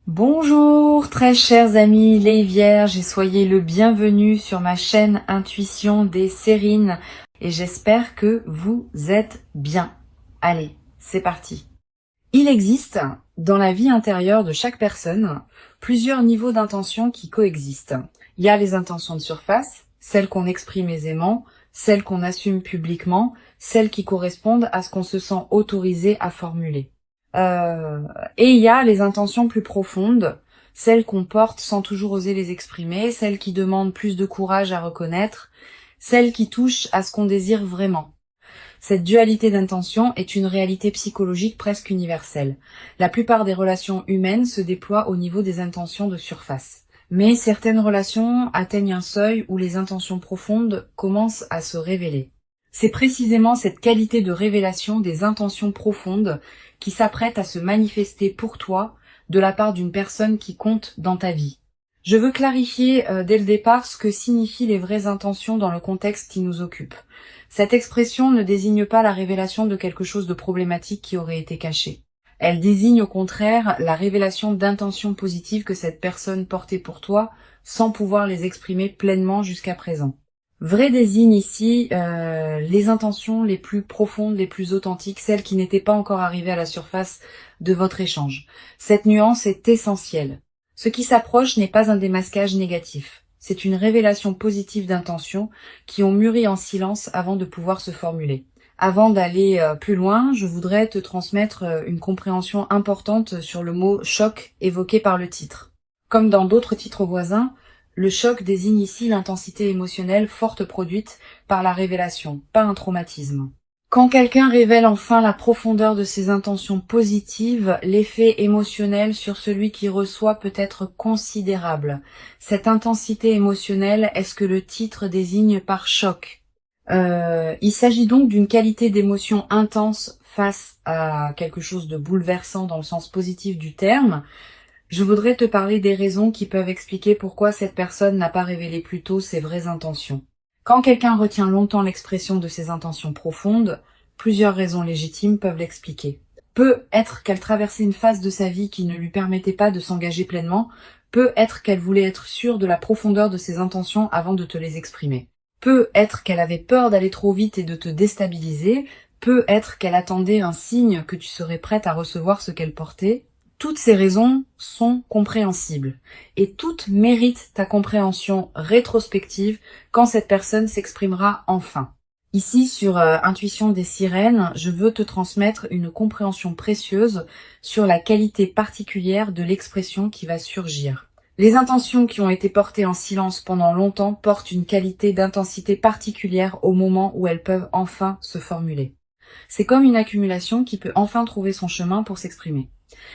Bonjour très chers amis les vierges et soyez le bienvenu sur ma chaîne Intuition des Sérines et j'espère que vous êtes bien. Allez, c'est parti. Il existe dans la vie intérieure de chaque personne plusieurs niveaux d'intention qui coexistent. Il y a les intentions de surface, celles qu'on exprime aisément, celles qu'on assume publiquement, celles qui correspondent à ce qu'on se sent autorisé à formuler. Et il y a les intentions plus profondes, celles qu'on porte sans toujours oser les exprimer, celles qui demandent plus de courage à reconnaître, celles qui touchent à ce qu'on désire vraiment. Cette dualité d'intention est une réalité psychologique presque universelle. La plupart des relations humaines se déploient au niveau des intentions de surface. Mais certaines relations atteignent un seuil où les intentions profondes commencent à se révéler. C'est précisément cette qualité de révélation des intentions profondes qui s'apprête à se manifester pour toi de la part d'une personne qui compte dans ta vie. Je veux clarifier dès le départ ce que signifient les vraies intentions dans le contexte qui nous occupe. Cette expression ne désigne pas la révélation de quelque chose de problématique qui aurait été caché. Elle désigne au contraire la révélation d'intentions positives que cette personne portait pour toi sans pouvoir les exprimer pleinement jusqu'à présent. Vrai désigne ici les intentions les plus profondes, les plus authentiques, celles qui n'étaient pas encore arrivées à la surface de votre échange. Cette nuance est essentielle. Ce qui s'approche n'est pas un démasquage négatif. C'est une révélation positive d'intentions qui ont mûri en silence avant de pouvoir se formuler. Avant d'aller plus loin, je voudrais te transmettre une compréhension importante sur le mot choc évoqué par le titre. Comme dans d'autres titres voisins, le choc désigne ici l'intensité émotionnelle forte produite par la révélation, pas un traumatisme. Quand quelqu'un révèle enfin la profondeur de ses intentions positives, l'effet émotionnel sur celui qui reçoit peut être considérable. Cette intensité émotionnelle est ce que le titre désigne par choc. Il s'agit donc d'une qualité d'émotion intense face à quelque chose de bouleversant dans le sens positif du terme. Je voudrais te parler des raisons qui peuvent expliquer pourquoi cette personne n'a pas révélé plus tôt ses vraies intentions. Quand quelqu'un retient longtemps l'expression de ses intentions profondes, plusieurs raisons légitimes peuvent l'expliquer. Peut être qu'elle traversait une phase de sa vie qui ne lui permettait pas de s'engager pleinement, peut être qu'elle voulait être sûre de la profondeur de ses intentions avant de te les exprimer. Peut être qu'elle avait peur d'aller trop vite et de te déstabiliser, peut être qu'elle attendait un signe que tu serais prête à recevoir ce qu'elle portait. Toutes ces raisons sont compréhensibles et toutes méritent ta compréhension rétrospective quand cette personne s'exprimera enfin. Ici, sur Intuition des Sirènes, je veux te transmettre une compréhension précieuse sur la qualité particulière de l'expression qui va surgir. Les intentions qui ont été portées en silence pendant longtemps portent une qualité d'intensité particulière au moment où elles peuvent enfin se formuler. C'est comme une accumulation qui peut enfin trouver son chemin pour s'exprimer.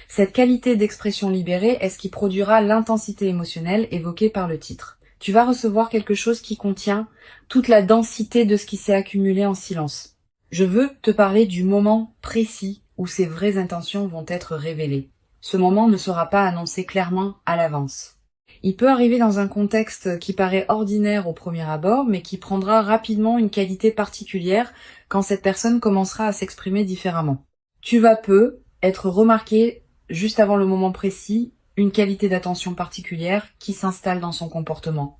Cette qualité d'expression libérée est ce qui produira l'intensité émotionnelle évoquée par le titre. Tu vas recevoir quelque chose qui contient toute la densité de ce qui s'est accumulé en silence. Je veux te parler du moment précis où ces vraies intentions vont être révélées. Ce moment ne sera pas annoncé clairement à l'avance. Il peut arriver dans un contexte qui paraît ordinaire au premier abord, mais qui prendra rapidement une qualité particulière quand cette personne commencera à s'exprimer différemment. Tu vas peu être remarqué juste avant le moment précis, une qualité d'attention particulière qui s'installe dans son comportement,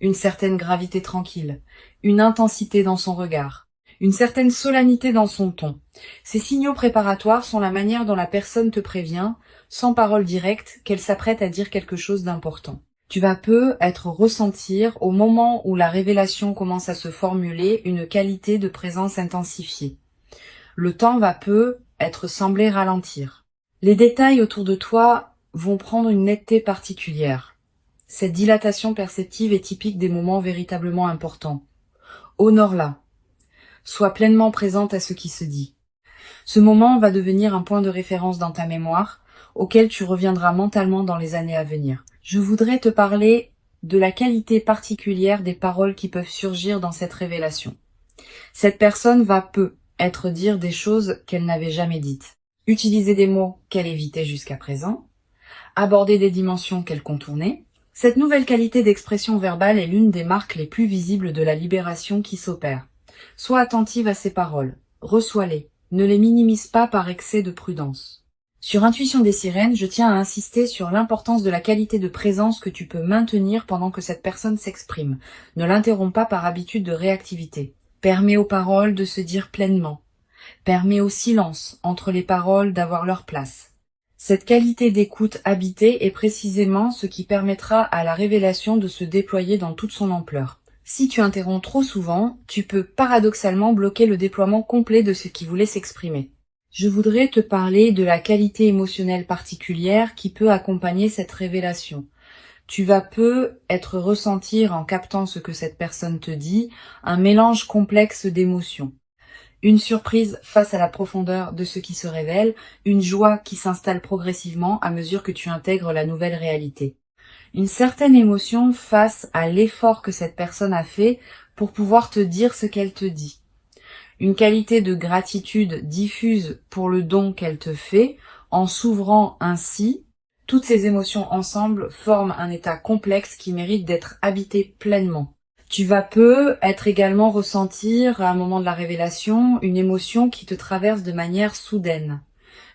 une certaine gravité tranquille, une intensité dans son regard, une certaine solennité dans son ton. Ces signaux préparatoires sont la manière dont la personne te prévient, sans parole directe, qu'elle s'apprête à dire quelque chose d'important. Tu vas peu être ressentir, au moment où la révélation commence à se formuler, une qualité de présence intensifiée. Le temps va peu être semblé ralentir. Les détails autour de toi vont prendre une netteté particulière. Cette dilatation perceptive est typique des moments véritablement importants. Honore-la. Sois pleinement présente à ce qui se dit. Ce moment va devenir un point de référence dans ta mémoire, auquel tu reviendras mentalement dans les années à venir. Je voudrais te parler de la qualité particulière des paroles qui peuvent surgir dans cette révélation. Cette personne va peu être dire des choses qu'elle n'avait jamais dites, utiliser des mots qu'elle évitait jusqu'à présent, aborder des dimensions qu'elle contournait. Cette nouvelle qualité d'expression verbale est l'une des marques les plus visibles de la libération qui s'opère. Sois attentive à ces paroles, reçois-les, ne les minimise pas par excès de prudence. Sur Intuition des sirènes, je tiens à insister sur l'importance de la qualité de présence que tu peux maintenir pendant que cette personne s'exprime. Ne l'interromps pas par habitude de réactivité. Permets aux paroles de se dire pleinement. Permets au silence entre les paroles d'avoir leur place. Cette qualité d'écoute habitée est précisément ce qui permettra à la révélation de se déployer dans toute son ampleur. Si tu interromps trop souvent, tu peux paradoxalement bloquer le déploiement complet de ce qui voulait s'exprimer. Je voudrais te parler de la qualité émotionnelle particulière qui peut accompagner cette révélation. Tu vas peu être ressentir en captant ce que cette personne te dit, un mélange complexe d'émotions. Une surprise face à la profondeur de ce qui se révèle, une joie qui s'installe progressivement à mesure que tu intègres la nouvelle réalité. Une certaine émotion face à l'effort que cette personne a fait pour pouvoir te dire ce qu'elle te dit. Une qualité de gratitude diffuse pour le don qu'elle te fait, en s'ouvrant ainsi. Toutes ces émotions ensemble forment un état complexe qui mérite d'être habité pleinement. Tu vas peu être également ressentir, à un moment de la révélation, une émotion qui te traverse de manière soudaine.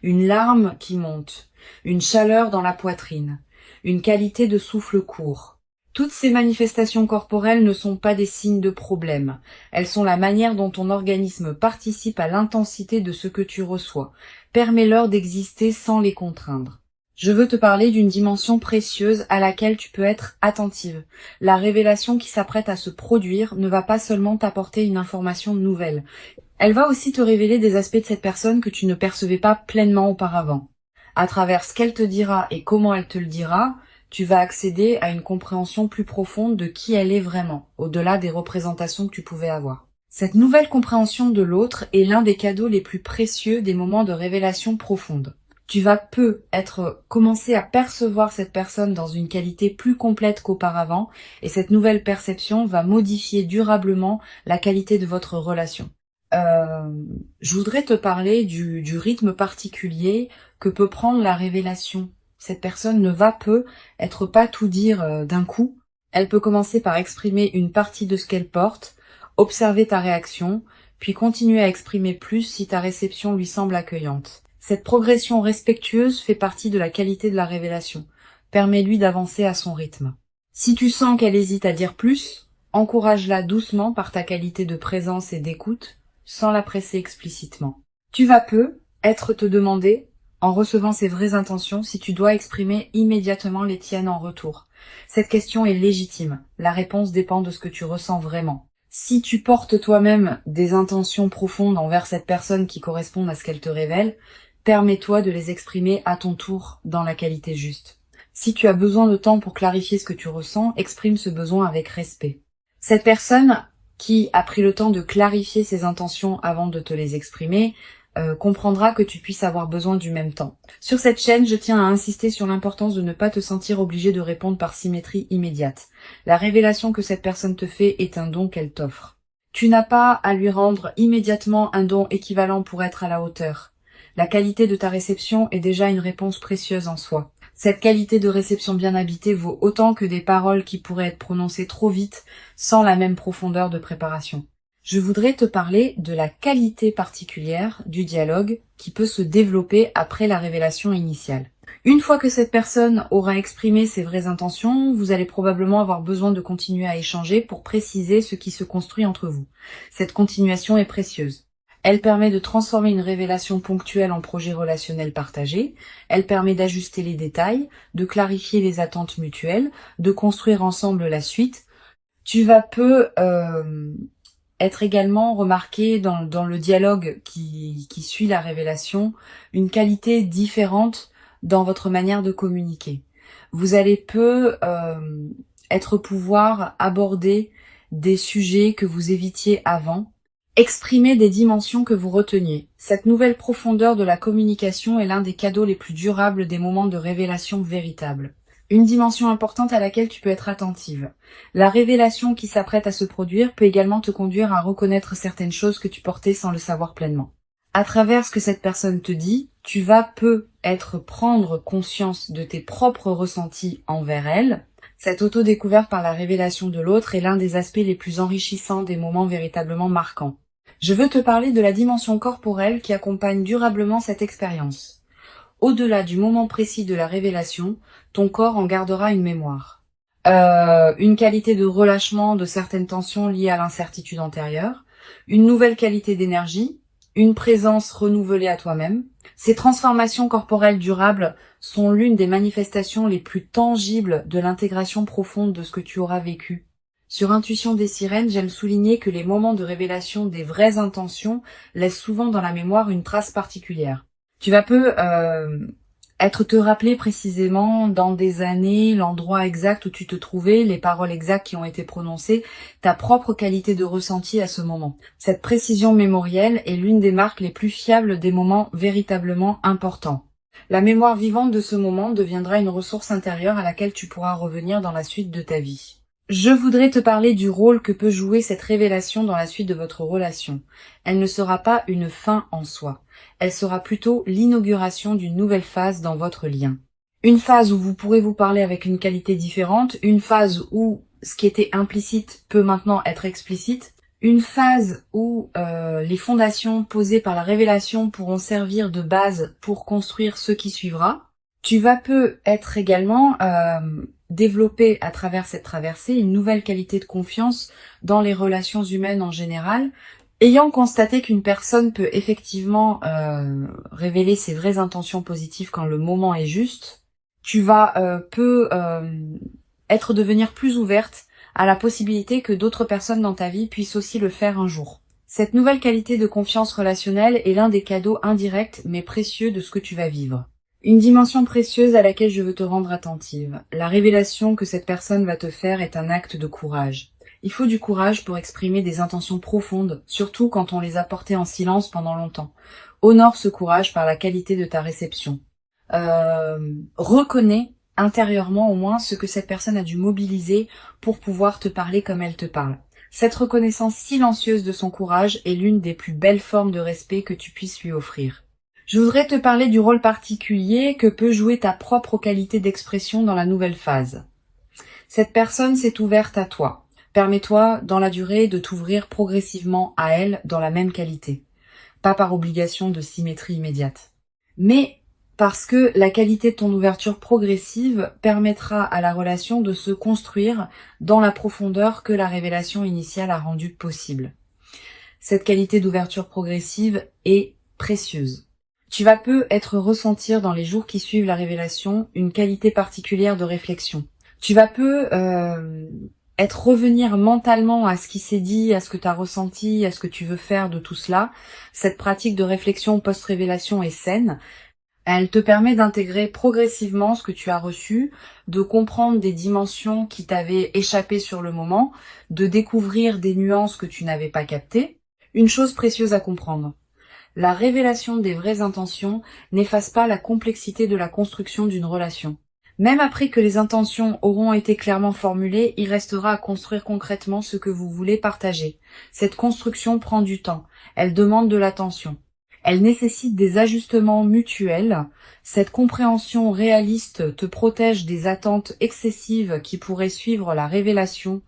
Une larme qui monte, une chaleur dans la poitrine, une qualité de souffle court. Toutes ces manifestations corporelles ne sont pas des signes de problème. Elles sont la manière dont ton organisme participe à l'intensité de ce que tu reçois. Permets-leur d'exister sans les contraindre. Je veux te parler d'une dimension précieuse à laquelle tu peux être attentive. La révélation qui s'apprête à se produire ne va pas seulement t'apporter une information nouvelle. Elle va aussi te révéler des aspects de cette personne que tu ne percevais pas pleinement auparavant. À travers ce qu'elle te dira et comment elle te le dira, tu vas accéder à une compréhension plus profonde de qui elle est vraiment, au-delà des représentations que tu pouvais avoir. Cette nouvelle compréhension de l'autre est l'un des cadeaux les plus précieux des moments de révélation profonde. Tu vas commencer à percevoir cette personne dans une qualité plus complète qu'auparavant, et cette nouvelle perception va modifier durablement la qualité de votre relation. Je voudrais te parler du rythme particulier que peut prendre la révélation. Cette personne ne va pas tout dire d'un coup. Elle peut commencer par exprimer une partie de ce qu'elle porte, observer ta réaction, puis continuer à exprimer plus si ta réception lui semble accueillante. Cette progression respectueuse fait partie de la qualité de la révélation. Permets-lui d'avancer à son rythme. Si tu sens qu'elle hésite à dire plus, encourage-la doucement par ta qualité de présence et d'écoute, sans la presser explicitement. Tu vas te demander, en recevant ses vraies intentions, si tu dois exprimer immédiatement les tiennes en retour. Cette question est légitime. La réponse dépend de ce que tu ressens vraiment. Si tu portes toi-même des intentions profondes envers cette personne qui correspondent à ce qu'elle te révèle, permets-toi de les exprimer à ton tour dans la qualité juste. Si tu as besoin de temps pour clarifier ce que tu ressens, exprime ce besoin avec respect. Cette personne qui a pris le temps de clarifier ses intentions avant de te les exprimer, comprendra que tu puisses avoir besoin du même temps. Sur cette chaîne, je tiens à insister sur l'importance de ne pas te sentir obligé de répondre par symétrie immédiate. La révélation que cette personne te fait est un don qu'elle t'offre. Tu n'as pas à lui rendre immédiatement un don équivalent pour être à la hauteur. La qualité de ta réception est déjà une réponse précieuse en soi. Cette qualité de réception bien habitée vaut autant que des paroles qui pourraient être prononcées trop vite sans la même profondeur de préparation. Je voudrais te parler de la qualité particulière du dialogue qui peut se développer après la révélation initiale. Une fois que cette personne aura exprimé ses vraies intentions, vous allez probablement avoir besoin de continuer à échanger pour préciser ce qui se construit entre vous. Cette continuation est précieuse. Elle permet de transformer une révélation ponctuelle en projet relationnel partagé. Elle permet d'ajuster les détails, de clarifier les attentes mutuelles, de construire ensemble la suite. Tu vas être également remarqué dans le dialogue qui suit la révélation, une qualité différente dans votre manière de communiquer. Vous allez pouvoir aborder des sujets que vous évitiez avant, exprimer des dimensions que vous reteniez. Cette nouvelle profondeur de la communication est l'un des cadeaux les plus durables des moments de révélation véritable. Une dimension importante à laquelle tu peux être attentive. La révélation qui s'apprête à se produire peut également te conduire à reconnaître certaines choses que tu portais sans le savoir pleinement. À travers ce que cette personne te dit, tu vas prendre conscience de tes propres ressentis envers elle. Cette auto-découverte par la révélation de l'autre est l'un des aspects les plus enrichissants des moments véritablement marquants. Je veux te parler de la dimension corporelle qui accompagne durablement cette expérience. Au-delà du moment précis de la révélation, ton corps en gardera une mémoire. Une qualité de relâchement de certaines tensions liées à l'incertitude antérieure, une nouvelle qualité d'énergie, une présence renouvelée à toi-même. Ces transformations corporelles durables sont l'une des manifestations les plus tangibles de l'intégration profonde de ce que tu auras vécu. Sur Intuition des sirènes, j'aime souligner que les moments de révélation des vraies intentions laissent souvent dans la mémoire une trace particulière. Tu vas peu être te rappeler précisément dans des années, l'endroit exact où tu te trouvais, les paroles exactes qui ont été prononcées, ta propre qualité de ressenti à ce moment. Cette précision mémorielle est l'une des marques les plus fiables des moments véritablement importants. La mémoire vivante de ce moment deviendra une ressource intérieure à laquelle tu pourras revenir dans la suite de ta vie. Je voudrais te parler du rôle que peut jouer cette révélation dans la suite de votre relation. Elle ne sera pas une fin en soi. Elle sera plutôt l'inauguration d'une nouvelle phase dans votre lien. Une phase où vous pourrez vous parler avec une qualité différente, une phase où ce qui était implicite peut maintenant être explicite, une phase où les fondations posées par la révélation pourront servir de base pour construire ce qui suivra. Tu vas peu être également développer à travers cette traversée une nouvelle qualité de confiance dans les relations humaines en général. Ayant constaté qu'une personne peut effectivement révéler ses vraies intentions positives quand le moment est juste, tu vas devenir plus ouverte à la possibilité que d'autres personnes dans ta vie puissent aussi le faire un jour. Cette nouvelle qualité de confiance relationnelle est l'un des cadeaux indirects mais précieux de ce que tu vas vivre. Une dimension précieuse à laquelle je veux te rendre attentive. La révélation que cette personne va te faire est un acte de courage. Il faut du courage pour exprimer des intentions profondes, surtout quand on les a portées en silence pendant longtemps. Honore ce courage par la qualité de ta réception. Reconnais intérieurement au moins ce que cette personne a dû mobiliser pour pouvoir te parler comme elle te parle. Cette reconnaissance silencieuse de son courage est l'une des plus belles formes de respect que tu puisses lui offrir. Je voudrais te parler du rôle particulier que peut jouer ta propre qualité d'expression dans la nouvelle phase. Cette personne s'est ouverte à toi. Permets-toi, dans la durée, de t'ouvrir progressivement à elle dans la même qualité. Pas par obligation de symétrie immédiate. Mais parce que la qualité de ton ouverture progressive permettra à la relation de se construire dans la profondeur que la révélation initiale a rendue possible. Cette qualité d'ouverture progressive est précieuse. Tu vas peu être ressentir dans les jours qui suivent la révélation une qualité particulière de réflexion. Tu vas peu être revenir mentalement à ce qui s'est dit, à ce que tu as ressenti, à ce que tu veux faire de tout cela. Cette pratique de réflexion post-révélation est saine. Elle te permet d'intégrer progressivement ce que tu as reçu, de comprendre des dimensions qui t'avaient échappé sur le moment, de découvrir des nuances que tu n'avais pas captées. Une chose précieuse à comprendre. La révélation des vraies intentions n'efface pas la complexité de la construction d'une relation. Même après que les intentions auront été clairement formulées, il restera à construire concrètement ce que vous voulez partager. Cette construction prend du temps, elle demande de l'attention. Elle nécessite des ajustements mutuels. Cette compréhension réaliste te protège des attentes excessives qui pourraient suivre la révélation.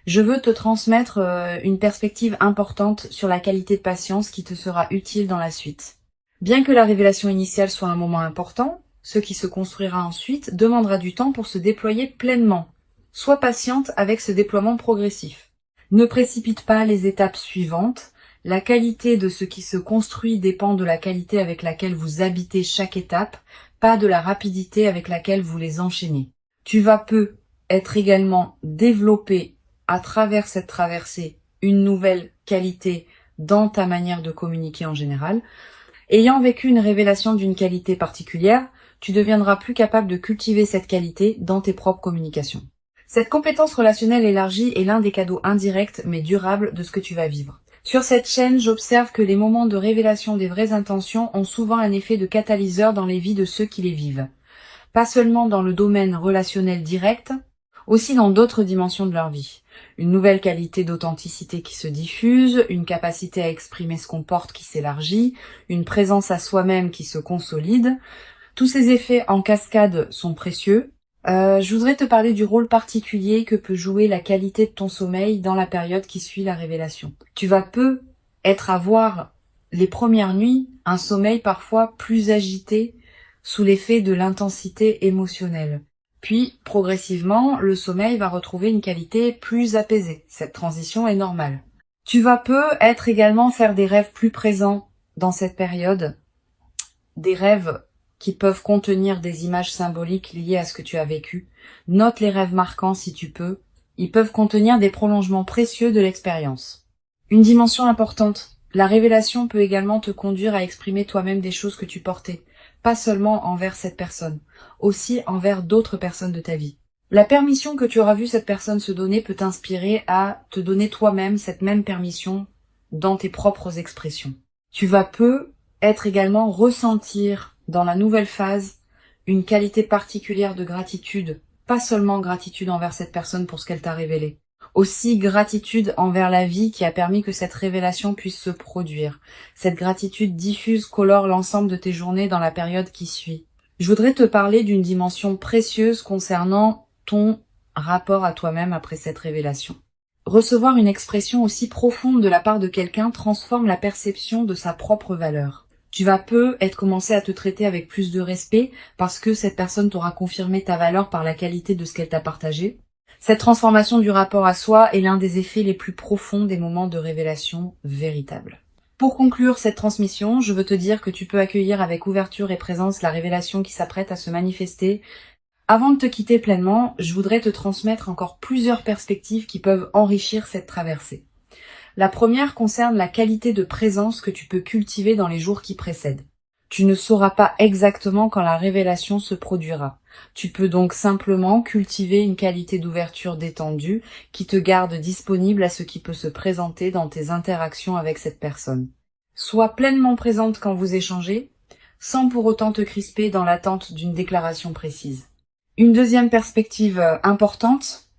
Je veux te transmettre une perspective importante sur la qualité de patience qui te sera utile dans la suite. Bien que la révélation initiale soit un moment important, ce qui se construira ensuite demandera du temps pour se déployer pleinement. Sois patiente avec ce déploiement progressif. Ne précipite pas les étapes suivantes. La qualité de ce qui se construit dépend de la qualité avec laquelle vous habitez chaque étape, pas de la rapidité avec laquelle vous les enchaînez. Tu vas peu être également développé à travers cette traversée une nouvelle qualité dans ta manière de communiquer en général. Ayant vécu une révélation d'une qualité particulière, tu deviendras plus capable de cultiver cette qualité dans tes propres communications. Cette compétence relationnelle élargie est l'un des cadeaux indirects mais durables de ce que tu vas vivre. Sur cette chaîne, j'observe que les moments de révélation des vraies intentions ont souvent un effet de catalyseur dans les vies de ceux qui les vivent. Pas seulement dans le domaine relationnel direct, aussi dans d'autres dimensions de leur vie. Une nouvelle qualité d'authenticité qui se diffuse, une capacité à exprimer ce qu'on porte qui s'élargit, une présence à soi-même qui se consolide. Tous ces effets en cascade sont précieux. Je voudrais te parler du rôle particulier que peut jouer la qualité de ton sommeil dans la période qui suit la révélation. Tu vas peu être à voir les premières nuits un sommeil parfois plus agité sous l'effet de l'intensité émotionnelle. Puis, progressivement, le sommeil va retrouver une qualité plus apaisée. Cette transition est normale. Tu vas peut-être également faire des rêves plus présents dans cette période, des rêves qui peuvent contenir des images symboliques liées à ce que tu as vécu. Note les rêves marquants si tu peux. Ils peuvent contenir des prolongements précieux de l'expérience. Une dimension importante. La révélation peut également te conduire à exprimer toi-même des choses que tu portais, pas seulement envers cette personne, aussi envers d'autres personnes de ta vie. La permission que tu auras vu cette personne se donner peut t'inspirer à te donner toi-même cette même permission dans tes propres expressions. Tu vas peut-être également ressentir dans la nouvelle phase une qualité particulière de gratitude, pas seulement gratitude envers cette personne pour ce qu'elle t'a révélé, aussi gratitude envers la vie qui a permis que cette révélation puisse se produire. Cette gratitude diffuse colore l'ensemble de tes journées dans la période qui suit. Je voudrais te parler d'une dimension précieuse concernant ton rapport à toi-même après cette révélation. Recevoir une expression aussi profonde de la part de quelqu'un transforme la perception de sa propre valeur. Tu vas peut-être commencer à te traiter avec plus de respect parce que cette personne t'aura confirmé ta valeur par la qualité de ce qu'elle t'a partagé. Cette transformation du rapport à soi est l'un des effets les plus profonds des moments de révélation véritable. Pour conclure cette transmission, je veux te dire que tu peux accueillir avec ouverture et présence la révélation qui s'apprête à se manifester. Avant de te quitter pleinement, je voudrais te transmettre encore plusieurs perspectives qui peuvent enrichir cette traversée. La première concerne la qualité de présence que tu peux cultiver dans les jours qui précèdent. Tu ne sauras pas exactement quand la révélation se produira. Tu peux donc simplement cultiver une qualité d'ouverture détendue qui te garde disponible à ce qui peut se présenter dans tes interactions avec cette personne. Sois pleinement présente quand vous échangez, sans pour autant te crisper dans l'attente d'une déclaration précise. Une deuxième perspective importante,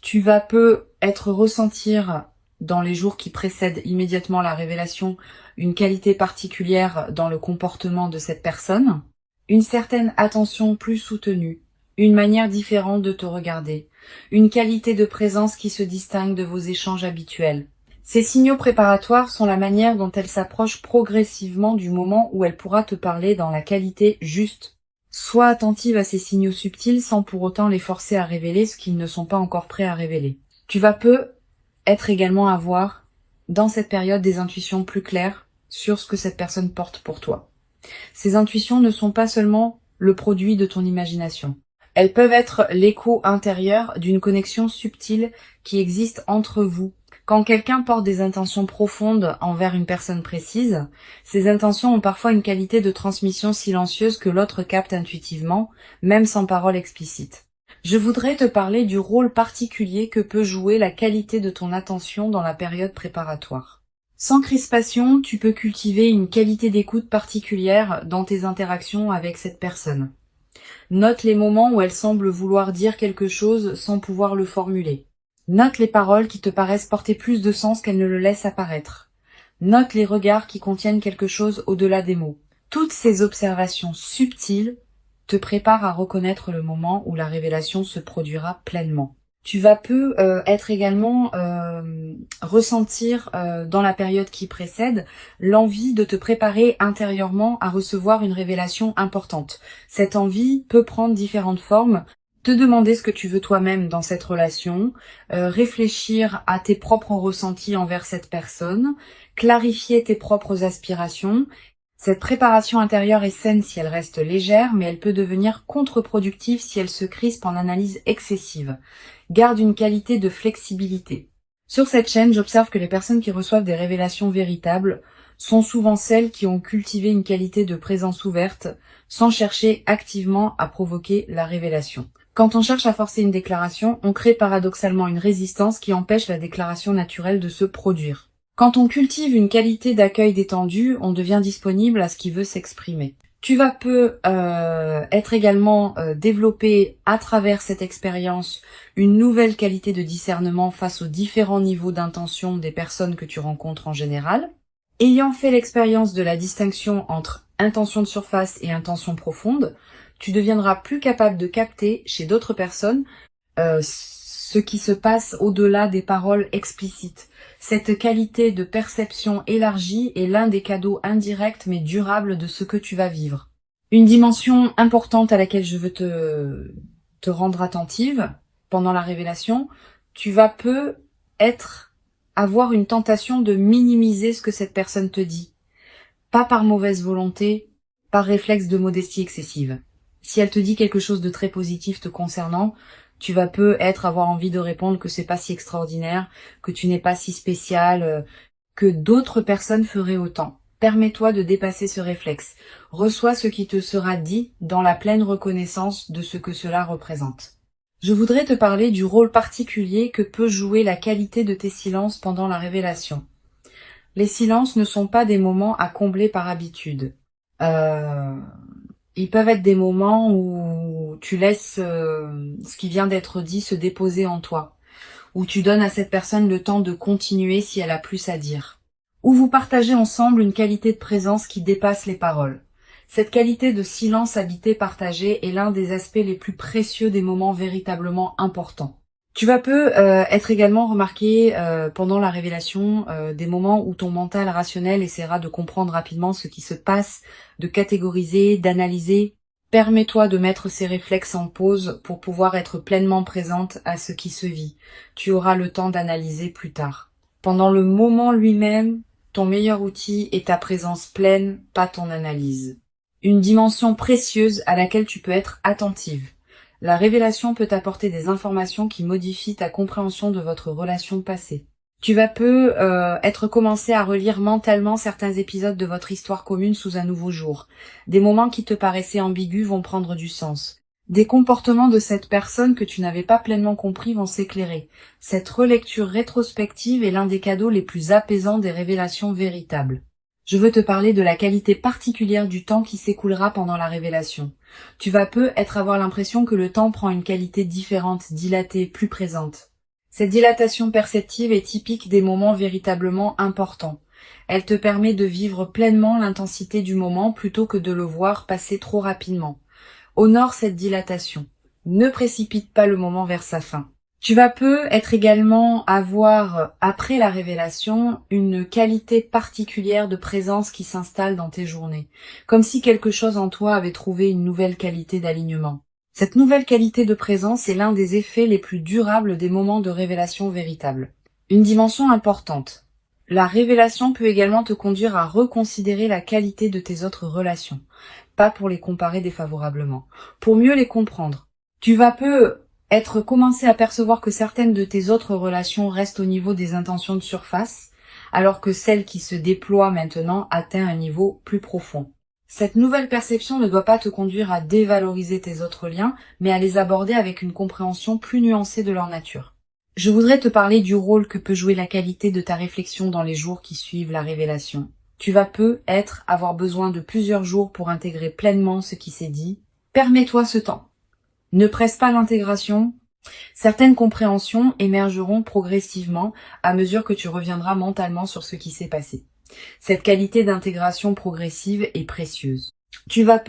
tu vas peut-être ressentir dans les jours qui précèdent immédiatement la révélation une qualité particulière dans le comportement de cette personne, une certaine attention plus soutenue, une manière différente de te regarder, une qualité de présence qui se distingue de vos échanges habituels. Ces signaux préparatoires sont la manière dont elle s'approche progressivement du moment où elle pourra te parler dans la qualité juste. Sois attentive à ces signaux subtils sans pour autant les forcer à révéler ce qu'ils ne sont pas encore prêts à révéler. Tu vas peut-être également avoir, dans cette période, des intuitions plus claires sur ce que cette personne porte pour toi. Ces intuitions ne sont pas seulement le produit de ton imagination. Elles peuvent être l'écho intérieur d'une connexion subtile qui existe entre vous. Quand quelqu'un porte des intentions profondes envers une personne précise, ces intentions ont parfois une qualité de transmission silencieuse que l'autre capte intuitivement, même sans parole explicite. Je voudrais te parler du rôle particulier que peut jouer la qualité de ton attention dans la période préparatoire. Sans crispation, tu peux cultiver une qualité d'écoute particulière dans tes interactions avec cette personne. Note les moments où elle semble vouloir dire quelque chose sans pouvoir le formuler. Note les paroles qui te paraissent porter plus de sens qu'elles ne le laissent apparaître. Note les regards qui contiennent quelque chose au-delà des mots. Toutes ces observations subtiles te préparent à reconnaître le moment où la révélation se produira pleinement. Tu vas être également ressentir dans la période qui précède l'envie de te préparer intérieurement à recevoir une révélation importante. Cette envie peut prendre différentes formes. Te demander ce que tu veux toi-même dans cette relation, réfléchir à tes propres ressentis envers cette personne, clarifier tes propres aspirations. Cette préparation intérieure est saine si elle reste légère, mais elle peut devenir contre-productive si elle se crispe en analyse excessive. Garde une qualité de flexibilité. Sur cette chaîne, j'observe que les personnes qui reçoivent des révélations véritables sont souvent celles qui ont cultivé une qualité de présence ouverte sans chercher activement à provoquer la révélation. Quand on cherche à forcer une déclaration, on crée paradoxalement une résistance qui empêche la déclaration naturelle de se produire. Quand on cultive une qualité d'accueil détendu, on devient disponible à ce qui veut s'exprimer. Tu vas être également développer à travers cette expérience une nouvelle qualité de discernement face aux différents niveaux d'intention des personnes que tu rencontres en général. Ayant fait l'expérience de la distinction entre intention de surface et intention profonde, tu deviendras plus capable de capter chez d'autres personnes ce qui se passe au-delà des paroles explicites. Cette qualité de perception élargie est l'un des cadeaux indirects mais durables de ce que tu vas vivre. Une dimension importante à laquelle je veux te rendre attentive pendant la révélation, tu vas avoir une tentation de minimiser ce que cette personne te dit. Pas par mauvaise volonté, par réflexe de modestie excessive. Si elle te dit quelque chose de très positif te concernant, tu vas avoir envie de répondre que c'est pas si extraordinaire, que tu n'es pas si spécial, que d'autres personnes feraient autant. Permets-toi de dépasser ce réflexe. Reçois ce qui te sera dit dans la pleine reconnaissance de ce que cela représente. Je voudrais te parler du rôle particulier que peut jouer la qualité de tes silences pendant la révélation. Les silences ne sont pas des moments à combler par habitude. Ils peuvent être des moments où tu laisses ce qui vient d'être dit se déposer en toi, où tu donnes à cette personne le temps de continuer si elle a plus à dire, où vous partagez ensemble une qualité de présence qui dépasse les paroles. Cette qualité de silence habité partagé est l'un des aspects les plus précieux des moments véritablement importants. Tu vas être également remarqué pendant la révélation des moments où ton mental rationnel essaiera de comprendre rapidement ce qui se passe, de catégoriser, d'analyser. Permets-toi de mettre ces réflexes en pause pour pouvoir être pleinement présente à ce qui se vit. Tu auras le temps d'analyser plus tard. Pendant le moment lui-même, ton meilleur outil est ta présence pleine, pas ton analyse. Une dimension précieuse à laquelle tu peux être attentive. La révélation peut t'apporter des informations qui modifient ta compréhension de votre relation passée. Tu vas être commencé à relire mentalement certains épisodes de votre histoire commune sous un nouveau jour. Des moments qui te paraissaient ambigus vont prendre du sens. Des comportements de cette personne que tu n'avais pas pleinement compris vont s'éclairer. Cette relecture rétrospective est l'un des cadeaux les plus apaisants des révélations véritables. Je veux te parler de la qualité particulière du temps qui s'écoulera pendant la révélation. Tu vas avoir l'impression que le temps prend une qualité différente, dilatée, plus présente. Cette dilatation perceptive est typique des moments véritablement importants. Elle te permet de vivre pleinement l'intensité du moment plutôt que de le voir passer trop rapidement. Honore cette dilatation. Ne précipite pas le moment vers sa fin. Tu vas également avoir, après la révélation, une qualité particulière de présence qui s'installe dans tes journées, comme si quelque chose en toi avait trouvé une nouvelle qualité d'alignement. Cette nouvelle qualité de présence est l'un des effets les plus durables des moments de révélation véritable. Une dimension importante. La révélation peut également te conduire à reconsidérer la qualité de tes autres relations, pas pour les comparer défavorablement, pour mieux les comprendre. Tu vas commencer à percevoir que certaines de tes autres relations restent au niveau des intentions de surface, alors que celle qui se déploie maintenant atteint un niveau plus profond. Cette nouvelle perception ne doit pas te conduire à dévaloriser tes autres liens, mais à les aborder avec une compréhension plus nuancée de leur nature. Je voudrais te parler du rôle que peut jouer la qualité de ta réflexion dans les jours qui suivent la révélation. Tu vas avoir besoin de plusieurs jours pour intégrer pleinement ce qui s'est dit. Permets-toi ce temps. Ne presse pas l'intégration. Certaines compréhensions émergeront progressivement à mesure que tu reviendras mentalement sur ce qui s'est passé. Cette qualité d'intégration progressive est précieuse. Tu vas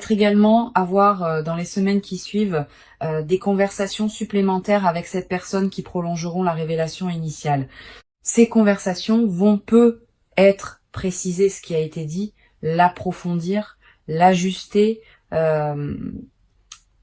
également avoir dans les semaines qui suivent des conversations supplémentaires avec cette personne qui prolongeront la révélation initiale. Ces conversations vont être préciser ce qui a été dit, l'approfondir, l'ajuster.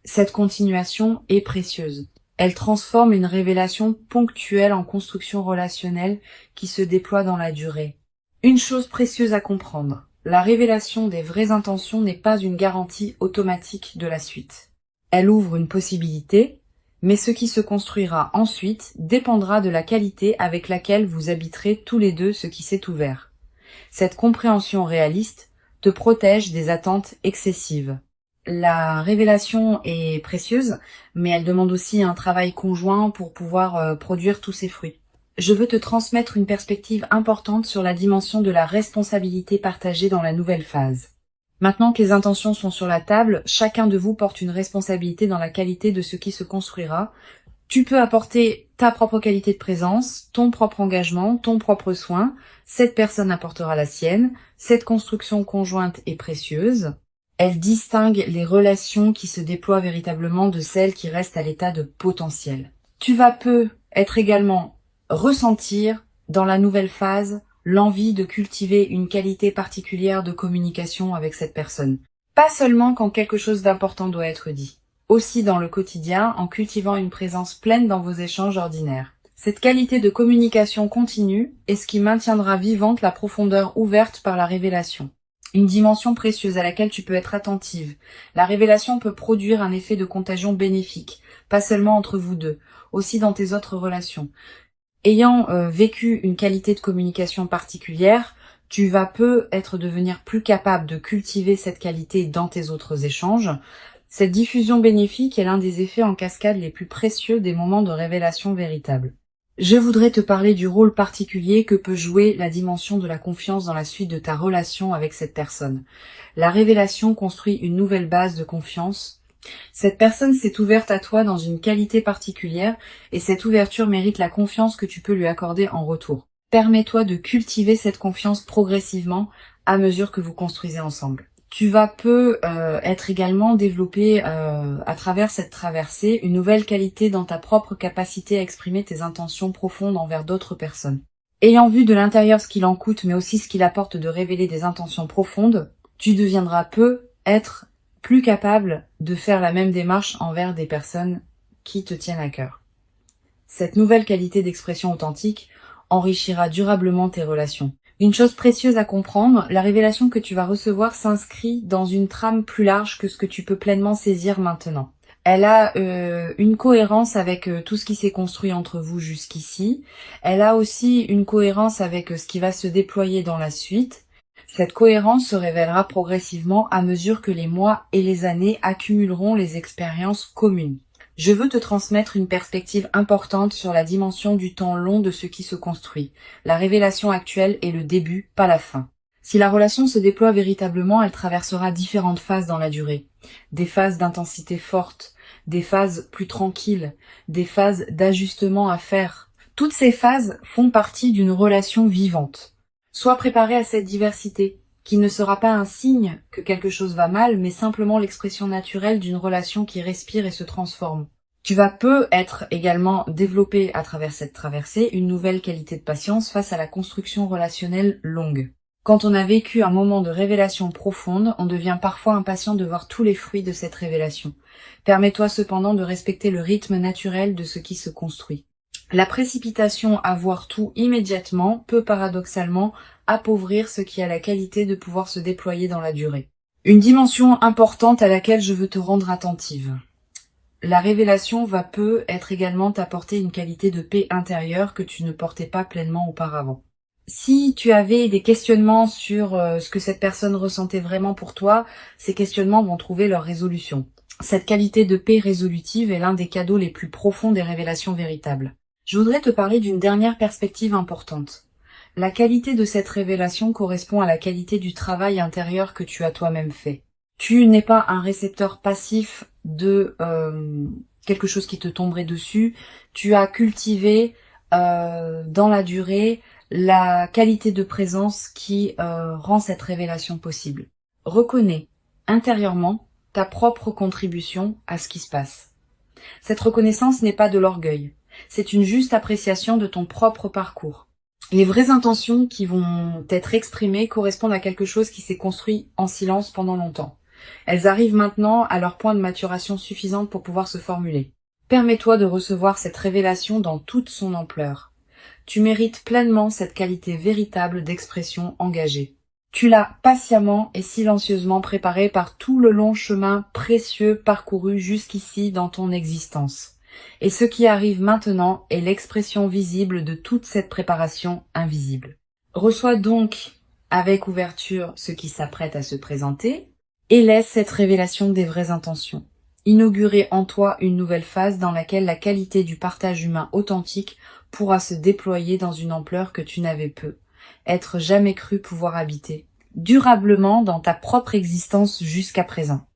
Cette continuation est précieuse. Elle transforme une révélation ponctuelle en construction relationnelle qui se déploie dans la durée. Une chose précieuse à comprendre, la révélation des vraies intentions n'est pas une garantie automatique de la suite. Elle ouvre une possibilité, mais ce qui se construira ensuite dépendra de la qualité avec laquelle vous habiterez tous les deux ce qui s'est ouvert. Cette compréhension réaliste te protège des attentes excessives. La révélation est précieuse, mais elle demande aussi un travail conjoint pour pouvoir produire tous ses fruits. Je veux te transmettre une perspective importante sur la dimension de la responsabilité partagée dans la nouvelle phase. Maintenant que les intentions sont sur la table, chacun de vous porte une responsabilité dans la qualité de ce qui se construira. Tu peux apporter ta propre qualité de présence, ton propre engagement, ton propre soin. Cette personne apportera la sienne. Cette construction conjointe est précieuse. Elle distingue les relations qui se déploient véritablement de celles qui restent à l'état de potentiel. Tu vas être également ressentir dans la nouvelle phase l'envie de cultiver une qualité particulière de communication avec cette personne. Pas seulement quand quelque chose d'important doit être dit, aussi dans le quotidien en cultivant une présence pleine dans vos échanges ordinaires. Cette qualité de communication continue est ce qui maintiendra vivante la profondeur ouverte par la révélation. Une dimension précieuse à laquelle tu peux être attentive. La révélation peut produire un effet de contagion bénéfique, pas seulement entre vous deux, aussi dans tes autres relations. Ayant vécu une qualité de communication particulière, tu vas devenir plus capable de cultiver cette qualité dans tes autres échanges. Cette diffusion bénéfique est l'un des effets en cascade les plus précieux des moments de révélation véritable. Je voudrais te parler du rôle particulier que peut jouer la dimension de la confiance dans la suite de ta relation avec cette personne. La révélation construit une nouvelle base de confiance. Cette personne s'est ouverte à toi dans une qualité particulière et cette ouverture mérite la confiance que tu peux lui accorder en retour. Permets-toi de cultiver cette confiance progressivement à mesure que vous construisez ensemble. Tu vas être également développé à travers cette traversée une nouvelle qualité dans ta propre capacité à exprimer tes intentions profondes envers d'autres personnes. Ayant vu de l'intérieur ce qu'il en coûte mais aussi ce qu'il apporte de révéler des intentions profondes, tu deviendras être plus capable de faire la même démarche envers des personnes qui te tiennent à cœur. Cette nouvelle qualité d'expression authentique enrichira durablement tes relations. Une chose précieuse à comprendre, la révélation que tu vas recevoir s'inscrit dans une trame plus large que ce que tu peux pleinement saisir maintenant. Elle a une cohérence avec tout ce qui s'est construit entre vous jusqu'ici. Elle a aussi une cohérence avec ce qui va se déployer dans la suite. Cette cohérence se révélera progressivement à mesure que les mois et les années accumuleront les expériences communes. Je veux te transmettre une perspective importante sur la dimension du temps long de ce qui se construit. La révélation actuelle est le début, pas la fin. Si la relation se déploie véritablement, elle traversera différentes phases dans la durée. Des phases d'intensité forte, des phases plus tranquilles, des phases d'ajustement à faire. Toutes ces phases font partie d'une relation vivante. Sois préparé à cette diversité, qui ne sera pas un signe que quelque chose va mal, mais simplement l'expression naturelle d'une relation qui respire et se transforme. Tu vas être également développer à travers cette traversée une nouvelle qualité de patience face à la construction relationnelle longue. Quand on a vécu un moment de révélation profonde, on devient parfois impatient de voir tous les fruits de cette révélation. Permets-toi cependant de respecter le rythme naturel de ce qui se construit. La précipitation à voir tout immédiatement peut paradoxalement appauvrir ce qui a la qualité de pouvoir se déployer dans la durée. Une dimension importante à laquelle je veux te rendre attentive. La révélation être également t'apporter une qualité de paix intérieure que tu ne portais pas pleinement auparavant. Si tu avais des questionnements sur ce que cette personne ressentait vraiment pour toi, ces questionnements vont trouver leur résolution. Cette qualité de paix résolutive est l'un des cadeaux les plus profonds des révélations véritables. Je voudrais te parler d'une dernière perspective importante. La qualité de cette révélation correspond à la qualité du travail intérieur que tu as toi-même fait. Tu n'es pas un récepteur passif de quelque chose qui te tomberait dessus. Tu as cultivé dans la durée la qualité de présence qui rend cette révélation possible. Reconnais intérieurement ta propre contribution à ce qui se passe. Cette reconnaissance n'est pas de l'orgueil. C'est une juste appréciation de ton propre parcours. Les vraies intentions qui vont être exprimées correspondent à quelque chose qui s'est construit en silence pendant longtemps. Elles arrivent maintenant à leur point de maturation suffisante pour pouvoir se formuler. Permets-toi de recevoir cette révélation dans toute son ampleur. Tu mérites pleinement cette qualité véritable d'expression engagée. Tu l'as patiemment et silencieusement préparée par tout le long chemin précieux parcouru jusqu'ici dans ton existence. Et ce qui arrive maintenant est l'expression visible de toute cette préparation invisible. Reçois donc avec ouverture ce qui s'apprête à se présenter et laisse cette révélation des vraies intentions. Inaugurer en toi une nouvelle phase dans laquelle la qualité du partage humain authentique pourra se déployer dans une ampleur que tu n'avais jamais cru pouvoir habiter durablement dans ta propre existence jusqu'à présent.